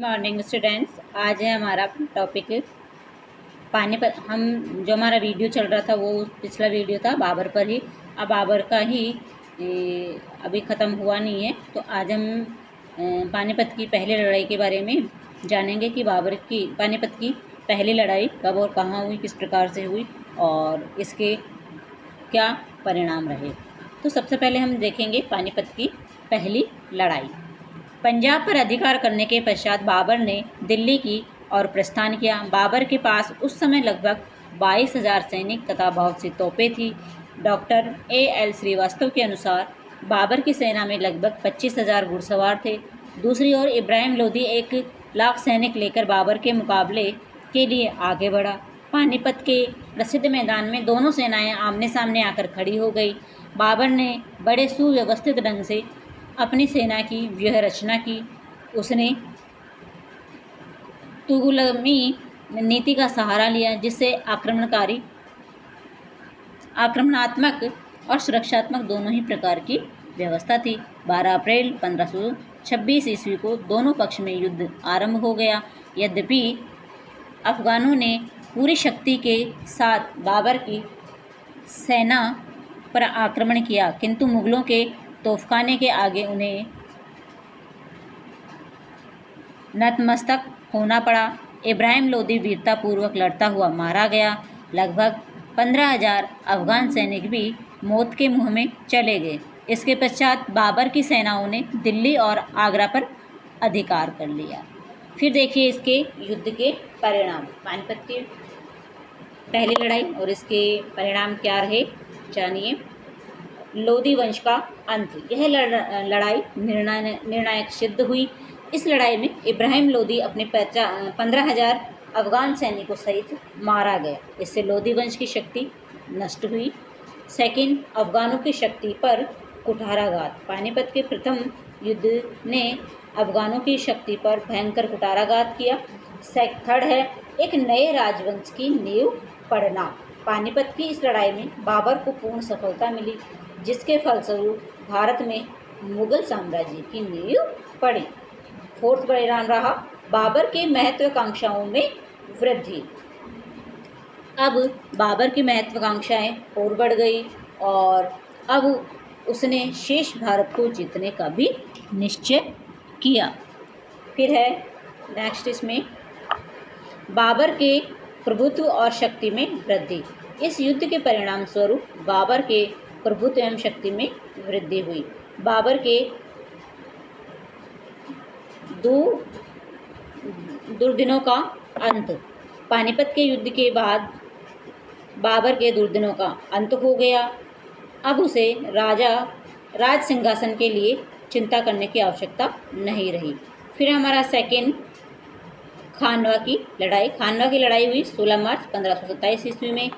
Morning students. आज है हमारा टॉपिक पानीपत। हम जो हमारा वीडियो चल रहा था वो पिछला वीडियो था बाबर पर ही। अब बाबर का ही अभी ख़त्म हुआ नहीं है, तो आज हम पानीपत की पहली लड़ाई के बारे में जानेंगे कि बाबर की पानीपत की पहली लड़ाई कब और कहाँ हुई, किस प्रकार से हुई और इसके क्या परिणाम रहे। तो सबसे पहले हम देखेंगे पानीपत की पहली लड़ाई। पंजाब पर अधिकार करने के पश्चात बाबर ने दिल्ली की और प्रस्थान किया। बाबर के पास उस समय लगभग 22,000 सैनिक तथा बहुत सी तोपें थी। Doctor A.L. श्रीवास्तव के अनुसार बाबर की सेना में लगभग 25,000 घुड़सवार थे। दूसरी ओर इब्राहिम लोदी 1,00,000 सैनिक लेकर बाबर के मुकाबले के लिए आगे बढ़ा। पानीपत के प्रसिद्ध मैदान में दोनों सेनाएं आमने सामने आकर खड़ी हो गई। बाबर ने बड़े सुव्यवस्थित ढंग से अपनी सेना की व्यूह रचना की। उसने तुगलमी नीति का सहारा लिया, जिससे आक्रमणात्मक और सुरक्षात्मक दोनों ही प्रकार की व्यवस्था थी। 12 अप्रैल 1526 ईस्वी को दोनों पक्ष में युद्ध आरंभ हो गया। यद्यपि अफगानों ने पूरी शक्ति के साथ बाबर की सेना पर आक्रमण किया, किंतु मुगलों के तोफखाने के आगे उन्हें नतमस्तक होना पड़ा। इब्राहिम लोदी वीरतापूर्वक लड़ता हुआ मारा गया। लगभग 15,000 अफगान सैनिक भी मौत के मुंह में चले गए। इसके पश्चात बाबर की सेनाओं ने दिल्ली और आगरा पर अधिकार कर लिया। फिर देखिए इसके युद्ध के परिणाम। पानीपत की पहली लड़ाई और इसके परिणाम क्या रहे जानिए। लोदी वंश का अंत। यह लड़ाई निर्णायक सिद्ध हुई। इस लड़ाई में इब्राहिम लोदी अपने 15,000 अफगान सैनिकों सहित मारा गया। इससे लोदी वंश की शक्ति नष्ट हुई। सेकंड, अफगानों की शक्ति पर कुठाराघात। पानीपत के प्रथम युद्ध ने अफगानों की शक्ति पर भयंकर कुठाराघात किया। थर्ड है एक नए राजवंश की नींव पड़ना। पानीपत की इस लड़ाई में बाबर को पूर्ण सफलता मिली, जिसके फलस्वरूप भारत में मुगल साम्राज्य की नींव पड़ी। फोर्थ परिणाम रहा बाबर की महत्वाकांक्षाओं में वृद्धि। अब बाबर की महत्वाकांक्षाएं और बढ़ गई और अब उसने शेष भारत को जीतने का भी निश्चय किया। फिर है नेक्स्ट इसमें बाबर के प्रभुत्व और शक्ति में वृद्धि। इस युद्ध के परिणाम स्वरूप बाबर के प्रभुत्व एवं शक्ति में वृद्धि हुई। बाबर के दुर्दिनों का अंत। पानीपत के युद्ध के बाद बाबर के दुर्दिनों का अंत हो गया। अब उसे राज सिंहासन के लिए चिंता करने की आवश्यकता नहीं रही। फिर हमारा सेकंड खानवा की लड़ाई। खानवा की लड़ाई हुई 16 मार्च 1527 ईस्वी में।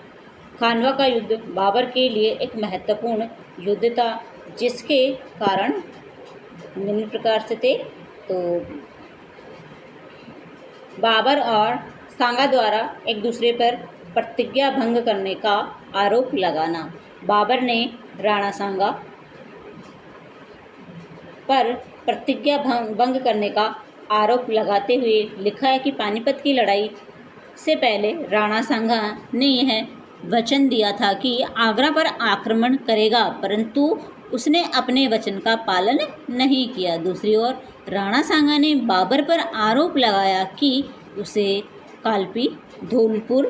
खानवा का युद्ध बाबर के लिए एक महत्वपूर्ण युद्ध था, जिसके कारण निम्न प्रकार से थे। तो बाबर और सांगा द्वारा एक दूसरे पर प्रतिज्ञा भंग करने का आरोप लगाना। बाबर ने राणा सांगा पर प्रतिज्ञा भंग करने का आरोप लगाते हुए लिखा है कि पानीपत की लड़ाई से पहले राणा सांगा ने यह वचन दिया था कि आगरा पर आक्रमण करेगा, परंतु उसने अपने वचन का पालन नहीं किया। दूसरी ओर राणा सांगा ने बाबर पर आरोप लगाया कि उसे कालपी, धौलपुर,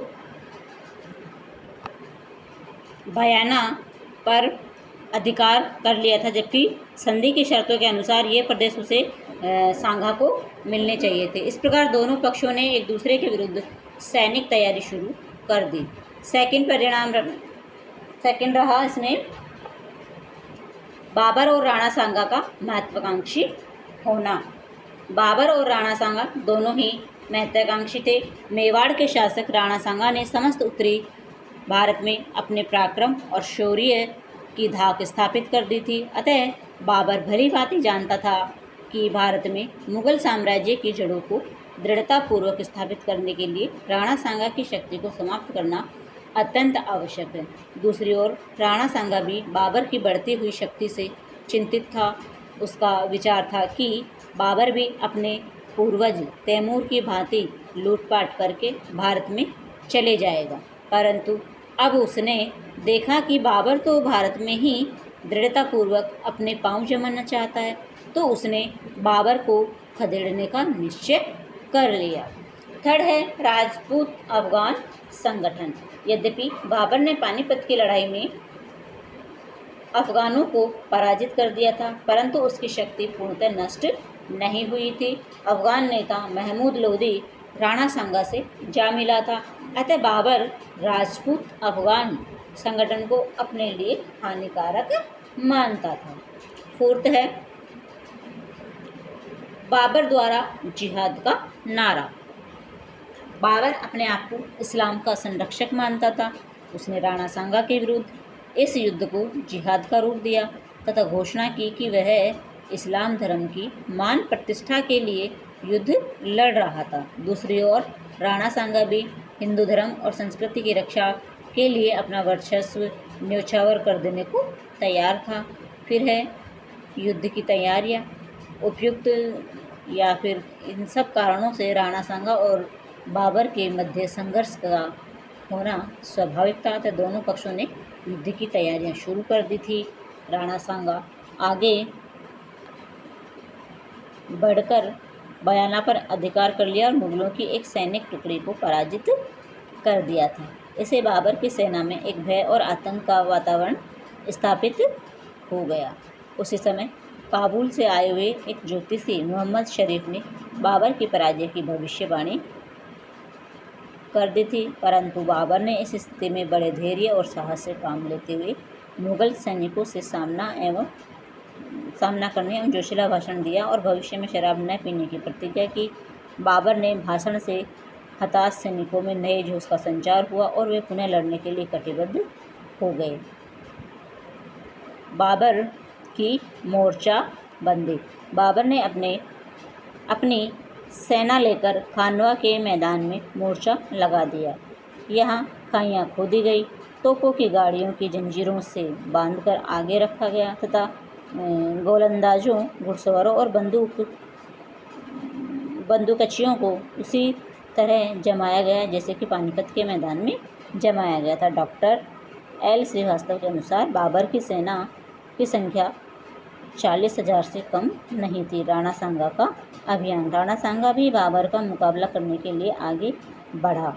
बयाना पर अधिकार कर लिया था, जबकि संधि की शर्तों के अनुसार ये प्रदेश उसे सांगा को मिलने चाहिए थे। इस प्रकार दोनों पक्षों ने एक दूसरे के विरुद्ध सैनिक तैयारी शुरू कर दी। सेकंड रहा इसमें बाबर और राणा सांगा का महत्वाकांक्षी होना। बाबर और राणा सांगा दोनों ही महत्वाकांक्षी थे। मेवाड़ के शासक राणा सांगा ने समस्त उत्तरी भारत में अपने पराक्रम और शौर्य की धाक स्थापित कर दी थी। अतः बाबर भली भांति जानता था कि भारत में मुगल साम्राज्य की जड़ों को दृढ़तापूर्वक स्थापित करने के लिए राणा सांगा की शक्ति को समाप्त करना अत्यंत आवश्यक है। दूसरी ओर राणा सांगा भी बाबर की बढ़ती हुई शक्ति से चिंतित था। उसका विचार था कि बाबर भी अपने पूर्वज तैमूर की भांति लूटपाट करके भारत में चले जाएगा। परंतु अब उसने देखा कि बाबर तो भारत में ही दृढ़तापूर्वक अपने पांव जमाना चाहता है, तो उसने बाबर को खदेड़ने का निश्चय कर लिया। थर्ड है राजपूत अफगान संगठन। यद्यपि बाबर ने पानीपत की लड़ाई में अफगानों को पराजित कर दिया था, परंतु उसकी शक्ति पूर्णतः नष्ट नहीं हुई थी। अफगान नेता महमूद लोदी राणा सांगा से जा मिला था, अतः बाबर राजपूत अफगान संगठन को अपने लिए हानिकारक मानता था। फोर्थ है बाबर द्वारा जिहाद का नारा। बाबर अपने आप को इस्लाम का संरक्षक मानता था। उसने राणा सांगा के विरुद्ध इस युद्ध को जिहाद का रूप दिया तथा घोषणा की कि वह इस्लाम धर्म की मान प्रतिष्ठा के लिए युद्ध लड़ रहा था। दूसरी ओर राणा सांगा भी हिंदू धर्म और संस्कृति की रक्षा के लिए अपना वर्चस्व न्योछावर कर देने को तैयार था। फिर है युद्ध की तैयारियां। उपयुक्त या फिर इन सब कारणों से राणा सांगा और बाबर के मध्य संघर्ष का होना स्वाभाविक था, तो दोनों पक्षों ने युद्ध की तैयारियां शुरू कर दी थी। राणा सांगा आगे बढ़कर बयाना पर अधिकार कर लिया और मुगलों की एक सैनिक टुकड़ी को पराजित कर दिया था। इसे बाबर की सेना में एक भय और आतंक का वातावरण स्थापित हो गया। उसी समय काबुल से आए हुए एक ज्योतिषी मोहम्मद शरीफ ने बाबर की पराजय की भविष्यवाणी कर दी थी, परंतु बाबर ने इस स्थिति में बड़े धैर्य और साहस से काम लेते हुए मुगल सैनिकों से सामना करने एवं जोशीला भाषण दिया और भविष्य में शराब न पीने की प्रतिज्ञा की। बाबर ने भाषण से हताश सैनिकों में नए जोश का संचार हुआ और वे पुनः लड़ने के लिए कटिबद्ध हो गए। बाबर की मोर्चाबंदी। बाबर ने अपनी सेना लेकर खानवा के मैदान में मोर्चा लगा दिया। यहाँ खाइयाँ खोदी गई, तोपों की गाड़ियों की जंजीरों से बांधकर आगे रखा गया तथा गोलंदाजों, घुड़सवारों और बंदूकचियों को उसी तरह जमाया गया जैसे कि पानीपत के मैदान में जमाया गया था। डॉक्टर एल श्रीवास्तव के अनुसार बाबर की सेना की संख्या 40,000 से कम नहीं थी। राणा सांगा का अभियान। राणा सांगा भी बाबर का मुकाबला करने के लिए आगे बढ़ा।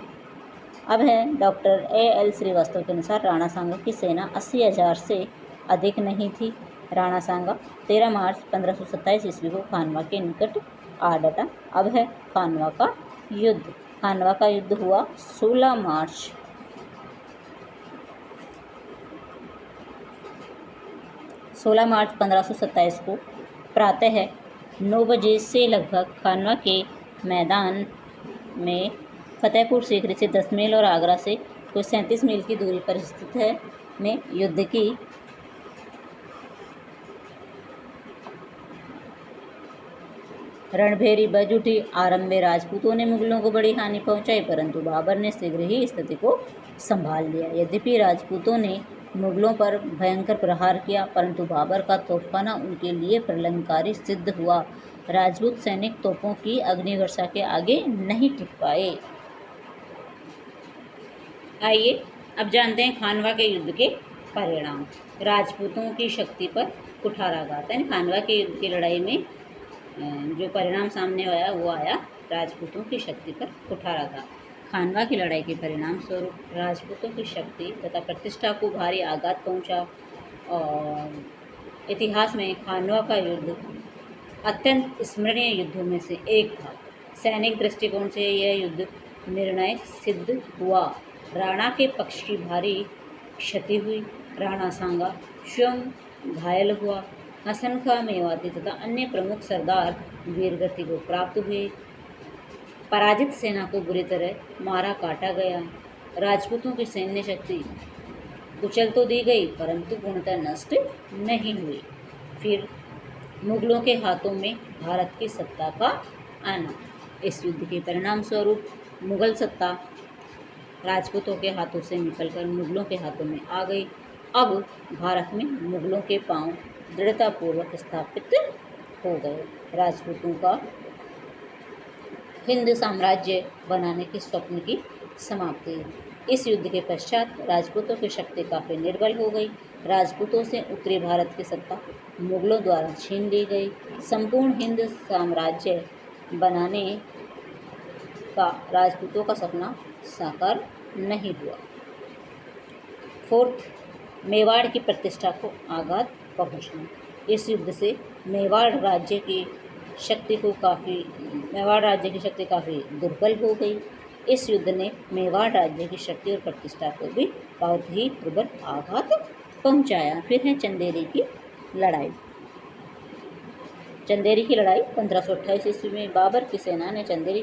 अब है डॉक्टर एल श्रीवास्तव के अनुसार राणा सांगा की सेना 80,000 से अधिक नहीं थी। राणा सांगा 13 मार्च 1527 ईस्वी को खानवा के निकट आ डटा। अब है खानवा का युद्ध। खानवा का युद्ध हुआ 16 मार्च 1527 को प्रातः 9 बजे से लगभग खानवा के मैदान में फतेहपुर सीकरी से 10 मील और आगरा से कुछ 37 मील की दूरी पर स्थित है में युद्ध की रणभेरी बज उठी। आरंभ में राजपूतों ने मुगलों को बड़ी हानि पहुंचाई, परंतु बाबर ने शीघ्र ही स्थिति को संभाल लिया। यद्यपि राजपूतों ने मुगलों पर भयंकर प्रहार किया, परंतु बाबर का तोपखाना उनके लिए प्रलंकारी सिद्ध हुआ। राजपूत सैनिक तोपों की अग्निवर्षा के आगे नहीं टिक पाए। आइए अब जानते हैं खानवा के युद्ध के परिणाम। राजपूतों की शक्ति पर कुठाराघात। यानी खानवा के युद्ध की लड़ाई में जो परिणाम सामने आया वो आया राजपूतों की शक्ति पर कुठाराघात। खानवा की लड़ाई के परिणाम स्वरूप राजपूतों की शक्ति तथा प्रतिष्ठा को भारी आघात पहुंचा और इतिहास में खानवा का युद्ध अत्यंत स्मरणीय युद्धों में से एक था। सैनिक दृष्टिकोण से यह युद्ध निर्णायक सिद्ध हुआ। राणा के पक्ष की भारी क्षति हुई। राणा सांगा स्वयं घायल हुआ। हसन खां मेवाती तथा अन्य प्रमुख सरदार वीरगति को प्राप्त हुए। पराजित सेना को बुरी तरह मारा काटा गया। राजपूतों की सैन्य शक्ति कुचल तो दी गई, परंतु पूर्णतः नष्ट नहीं हुई। फिर मुगलों के हाथों में भारत की सत्ता का आना। इस युद्ध के परिणाम स्वरूप मुगल सत्ता राजपूतों के हाथों से निकलकर मुगलों के हाथों में आ गई। अब भारत में मुगलों के पांव दृढ़तापूर्वक स्थापित हो गए। राजपूतों का हिंद साम्राज्य बनाने के स्वप्न की समाप्ति। इस युद्ध के पश्चात राजपूतों की शक्ति काफ़ी निर्बल हो गई। राजपूतों से उत्तरी भारत की सत्ता मुगलों द्वारा छीन ली गई। संपूर्ण हिंद साम्राज्य बनाने का राजपूतों का सपना साकार नहीं हुआ। फोर्थ, मेवाड़ की प्रतिष्ठा को आघात पहुंचना। इस युद्ध से मेवाड़ राज्य की शक्ति काफ़ी दुर्बल हो गई। इस युद्ध ने मेवाड़ राज्य की शक्ति और प्रतिष्ठा को भी बहुत ही दुर्बल आघात पहुंचाया। फिर है चंदेरी की लड़ाई। चंदेरी की लड़ाई 1528 ईस्वी में बाबर की सेना ने चंदेरी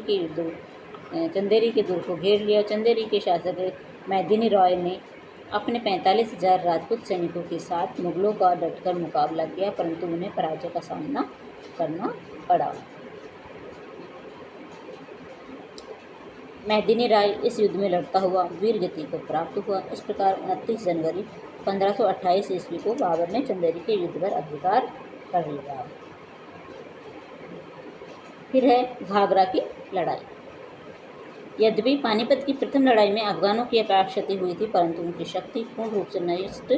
के दुर्ग को घेर लिया। चंदेरी के शासक मैदिनी रॉय ने अपने 45,000 राजपूत सैनिकों के साथ मुगलों का डटकर मुकाबला किया, परंतु उन्हें पराजय का सामना करना पड़ा। मैदिनी राय इस युद्ध में लड़ता हुआ वीर गति को प्राप्त हुआ। इस प्रकार 29 जनवरी 1528 ईस्वी को बाबर ने चंदेरी के युद्ध पर अधिकार कर लिया। फिर है घाघरा की लड़ाई। यद्यपि पानीपत की प्रथम लड़ाई में अफगानों की अपार क्षति हुई थी, परंतु उनकी शक्ति पूर्ण रूप से नष्ट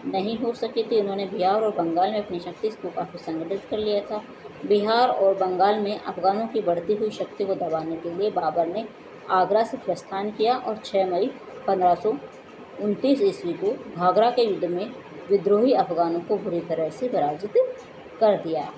नहीं हो सकी थी। उन्होंने बिहार और बंगाल में अपनी शक्ति को काफ़ी संगठित कर लिया था। बिहार और बंगाल में अफगानों की बढ़ती हुई शक्ति को दबाने के लिए बाबर ने आगरा से प्रस्थान किया और 6 मई 1529 ईस्वी को घाघरा के युद्ध में विद्रोही अफगानों को बुरी तरह से पराजित कर दिया।